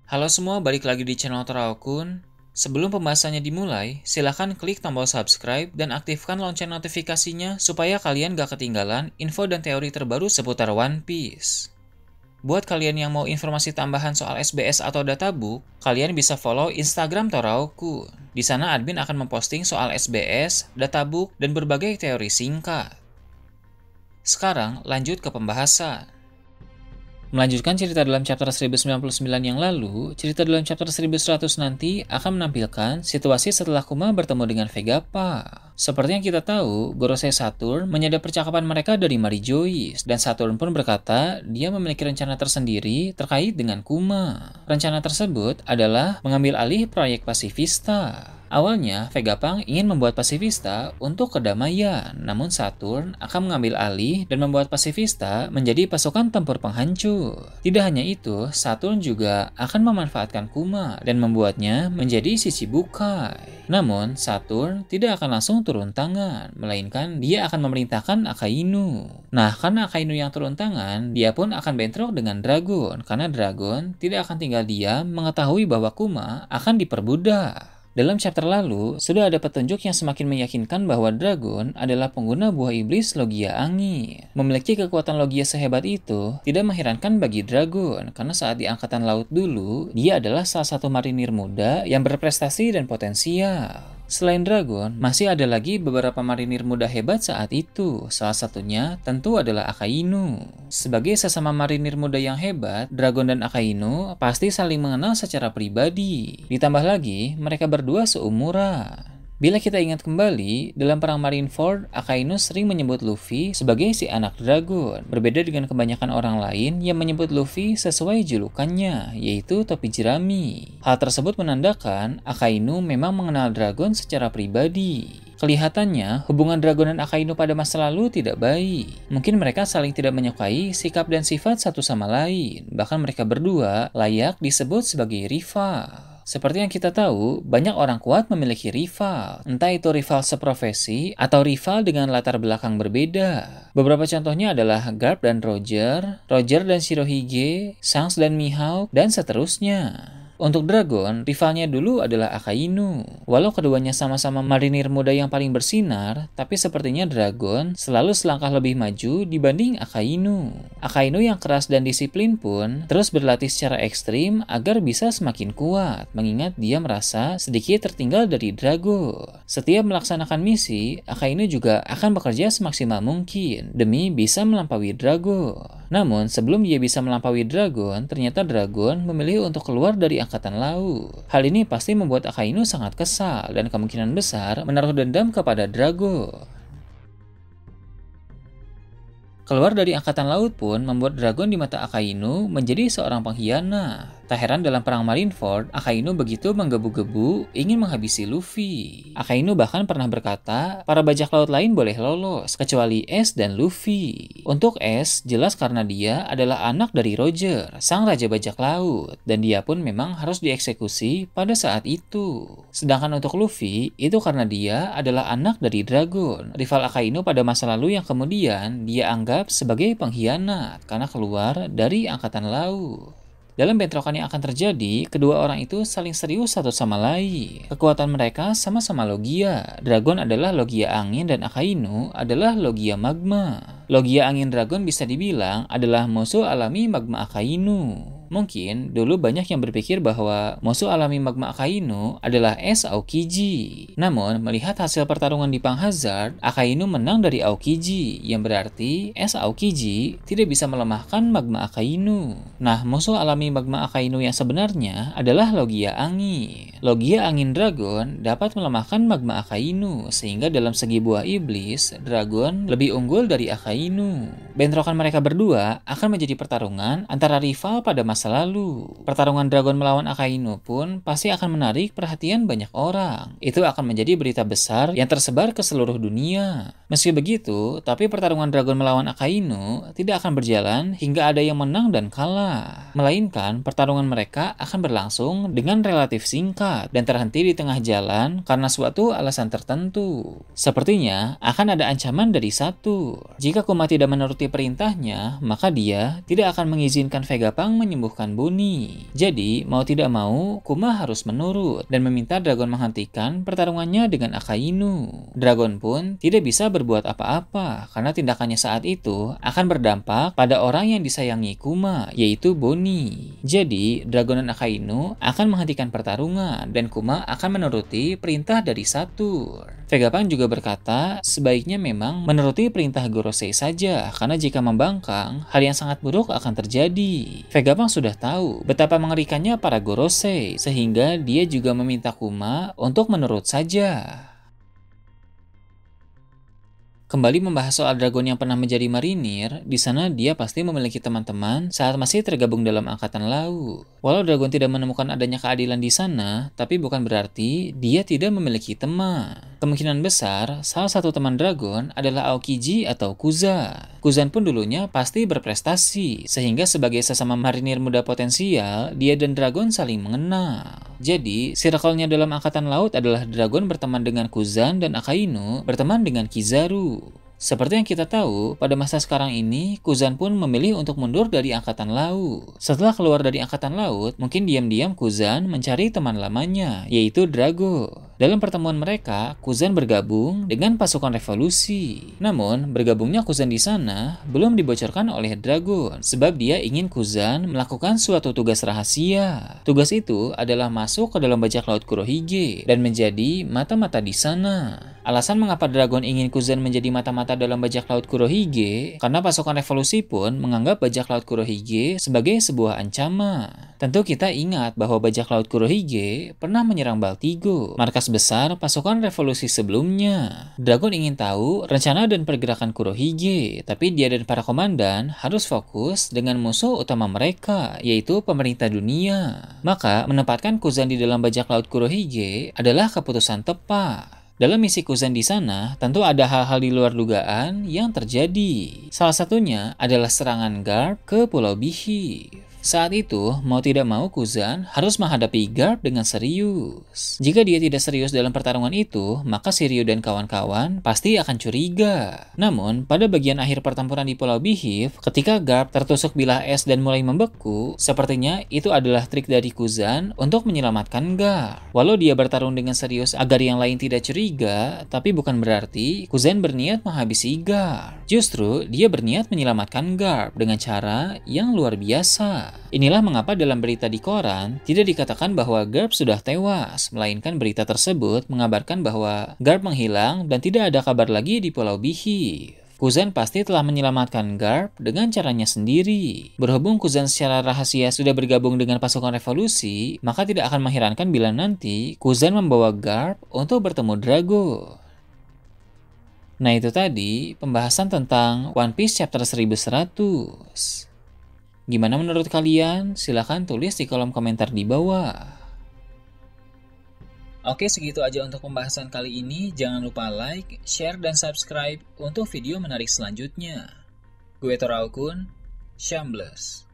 Halo semua, balik lagi di channel Toraokun. Sebelum pembahasannya dimulai, silahkan klik tombol subscribe dan aktifkan lonceng notifikasinya supaya kalian gak ketinggalan info dan teori terbaru seputar One Piece. Buat kalian yang mau informasi tambahan soal SBS atau databook, kalian bisa follow Instagram Toraokun. Di sana admin akan memposting soal SBS, databook, dan berbagai teori singkat. Sekarang lanjut ke pembahasan. Melanjutkan cerita dalam chapter 1099 yang lalu, cerita dalam chapter 1100 nanti akan menampilkan situasi setelah Kuma bertemu dengan Vegapunk. Seperti yang kita tahu, Gorosei Saturn menyadap percakapan mereka dari Mary Joyce, dan Saturn pun berkata dia memiliki rencana tersendiri terkait dengan Kuma. Rencana tersebut adalah mengambil alih proyek Pasifista. Awalnya, Vegapunk ingin membuat Pasifista untuk kedamaian, namun Saturn akan mengambil alih dan membuat Pasifista menjadi pasukan tempur penghancur. Tidak hanya itu, Saturn juga akan memanfaatkan Kuma dan membuatnya menjadi Shichibukai. Namun, Saturn tidak akan langsung turun tangan, melainkan dia akan memerintahkan Akainu. Nah, karena Akainu yang turun tangan, dia pun akan bentrok dengan Dragon, karena Dragon tidak akan tinggal diam mengetahui bahwa Kuma akan diperbudak. Dalam chapter lalu, sudah ada petunjuk yang semakin meyakinkan bahwa Dragon adalah pengguna buah iblis Logia Angin. Memiliki kekuatan Logia sehebat itu tidak mengherankan bagi Dragon, karena saat di Angkatan Laut dulu, dia adalah salah satu marinir muda yang berprestasi dan potensial. Selain Dragon, masih ada lagi beberapa marinir muda hebat saat itu. Salah satunya tentu adalah Akainu. Sebagai sesama marinir muda yang hebat, Dragon dan Akainu pasti saling mengenal secara pribadi. Ditambah lagi, mereka berdua seumuran. Bila kita ingat kembali, dalam perang Marineford, Akainu sering menyebut Luffy sebagai si anak Dragon, berbeda dengan kebanyakan orang lain yang menyebut Luffy sesuai julukannya, yaitu Topi Jerami. Hal tersebut menandakan Akainu memang mengenal Dragon secara pribadi. Kelihatannya, hubungan Dragon dan Akainu pada masa lalu tidak baik. Mungkin mereka saling tidak menyukai sikap dan sifat satu sama lain, bahkan mereka berdua layak disebut sebagai rival. Seperti yang kita tahu, banyak orang kuat memiliki rival, entah itu rival seprofesi atau rival dengan latar belakang berbeda. Beberapa contohnya adalah Garp dan Roger, Roger dan Shirohige, Shanks dan Mihawk, dan seterusnya. Untuk Dragon, rivalnya dulu adalah Akainu. Walau keduanya sama-sama marinir muda yang paling bersinar, tapi sepertinya Dragon selalu selangkah lebih maju dibanding Akainu. Akainu yang keras dan disiplin pun terus berlatih secara ekstrim agar bisa semakin kuat, mengingat dia merasa sedikit tertinggal dari Dragon. Setiap melaksanakan misi, Akainu juga akan bekerja semaksimal mungkin demi bisa melampaui Dragon. Namun, sebelum dia bisa melampaui Dragon, ternyata Dragon memilih untuk keluar dari Angkatan Laut. Hal ini pasti membuat Akainu sangat kesal dan kemungkinan besar menaruh dendam kepada Dragon. Keluar dari Angkatan Laut pun membuat Dragon di mata Akainu menjadi seorang pengkhianat. Tak heran dalam perang Marineford, Akainu begitu menggebu-gebu ingin menghabisi Luffy. Akainu bahkan pernah berkata, para bajak laut lain boleh lolos, kecuali Ace dan Luffy. Untuk Ace, jelas karena dia adalah anak dari Roger, sang raja bajak laut, dan dia pun memang harus dieksekusi pada saat itu. Sedangkan untuk Luffy, itu karena dia adalah anak dari Dragon, rival Akainu pada masa lalu yang kemudian dia anggap sebagai pengkhianat karena keluar dari Angkatan Laut. Dalam bentrokan yang akan terjadi, kedua orang itu saling serius satu sama lain. Kekuatan mereka sama-sama Logia. Dragon adalah Logia Angin dan Akainu adalah Logia Magma. Logia Angin Dragon bisa dibilang adalah musuh alami Magma Akainu. Mungkin dulu banyak yang berpikir bahwa musuh alami Magma Akainu adalah Ace Aokiji. Namun, melihat hasil pertarungan di Pang Hazard, Akainu menang dari Aokiji, yang berarti Ace Aokiji tidak bisa melemahkan Magma Akainu. Nah, musuh alami Magma Akainu yang sebenarnya adalah Logia Angin. Logia Angin Dragon dapat melemahkan Magma Akainu, sehingga dalam segi buah iblis, Dragon lebih unggul dari Akainu. Bentrokan mereka berdua akan menjadi pertarungan antara rival pada masa lalu. Pertarungan Dragon melawan Akainu pun pasti akan menarik perhatian banyak orang. Itu akan menjadi berita besar yang tersebar ke seluruh dunia. Meski begitu, tapi pertarungan Dragon melawan Akainu tidak akan berjalan hingga ada yang menang dan kalah. Melainkan, pertarungan mereka akan berlangsung dengan relatif singkat dan terhenti di tengah jalan karena suatu alasan tertentu. Sepertinya akan ada ancaman dari Satur. Jika Kuma tidak menuruti perintahnya, maka dia tidak akan mengizinkan Vegapunk menyembuhkan Bonnie. Jadi, mau tidak mau, Kuma harus menurut dan meminta Dragon menghentikan pertarungannya dengan Akainu. Dragon pun tidak bisa berbuat apa-apa karena tindakannya saat itu akan berdampak pada orang yang disayangi Kuma, yaitu Bonnie. Jadi, Dragon dan Akainu akan menghentikan pertarungan dan Kuma akan menuruti perintah dari Satur. Vegapunk juga berkata, sebaiknya memang menuruti perintah Gorosei saja karena jika membangkang, hal yang sangat buruk akan terjadi. Vegapunk sudah tahu betapa mengerikannya para Gorosei sehingga dia juga meminta Kuma untuk menurut saja. Kembali membahas soal Dragon yang pernah menjadi marinir, di sana dia pasti memiliki teman-teman saat masih tergabung dalam angkatan laut. Walau Dragon tidak menemukan adanya keadilan di sana, tapi bukan berarti dia tidak memiliki teman. Kemungkinan besar, salah satu teman Dragon adalah Aokiji atau Kuzan. Kuzan pun dulunya pasti berprestasi, sehingga sebagai sesama marinir muda potensial, dia dan Dragon saling mengenal. Jadi, circle-nya dalam angkatan laut adalah Dragon berteman dengan Kuzan dan Akainu berteman dengan Kizaru. Seperti yang kita tahu, pada masa sekarang ini, Kuzan pun memilih untuk mundur dari Angkatan Laut. Setelah keluar dari Angkatan Laut, mungkin diam-diam Kuzan mencari teman lamanya, yaitu Drago. Dalam pertemuan mereka, Kuzan bergabung dengan pasukan revolusi. Namun, bergabungnya Kuzan di sana belum dibocorkan oleh Dragon, sebab dia ingin Kuzan melakukan suatu tugas rahasia. Tugas itu adalah masuk ke dalam bajak laut Kurohige dan menjadi mata-mata di sana. Alasan mengapa Dragon ingin Kuzan menjadi mata-mata dalam bajak laut Kurohige karena pasukan revolusi pun menganggap bajak laut Kurohige sebagai sebuah ancaman. Tentu kita ingat bahwa bajak laut Kurohige pernah menyerang Baltigo, markas besar pasukan revolusi sebelumnya. Dragon ingin tahu rencana dan pergerakan Kurohige, tapi dia dan para komandan harus fokus dengan musuh utama mereka, yaitu pemerintah dunia. Maka, menempatkan Kuzan di dalam bajak laut Kurohige adalah keputusan tepat. Dalam misi Kuzan di sana, tentu ada hal-hal di luar dugaan yang terjadi. Salah satunya adalah serangan Garp ke Pulau Bihif. Saat itu, mau tidak mau Kuzan harus menghadapi Garp dengan serius. Jika dia tidak serius dalam pertarungan itu, maka Shiryu dan kawan-kawan pasti akan curiga. Namun, pada bagian akhir pertempuran di Pulau Bihif, ketika Garp tertusuk bilah es dan mulai membeku, sepertinya itu adalah trik dari Kuzan untuk menyelamatkan Garp. Walau dia bertarung dengan serius agar yang lain tidak curiga, tapi bukan berarti Kuzan berniat menghabisi Garp. Justru, dia berniat menyelamatkan Garp dengan cara yang luar biasa. Inilah mengapa dalam berita di koran tidak dikatakan bahwa Garp sudah tewas, melainkan berita tersebut mengabarkan bahwa Garp menghilang dan tidak ada kabar lagi di Pulau Bihif. Kuzan pasti telah menyelamatkan Garp dengan caranya sendiri. Berhubung Kuzan secara rahasia sudah bergabung dengan pasukan revolusi, maka tidak akan mengherankan bila nanti Kuzan membawa Garp untuk bertemu Drago. Nah itu tadi pembahasan tentang One Piece chapter 1100. Gimana menurut kalian? Silahkan tulis di kolom komentar di bawah. Oke, segitu aja untuk pembahasan kali ini. Jangan lupa like, share, dan subscribe untuk video menarik selanjutnya. Gue Toraukun, Shambles.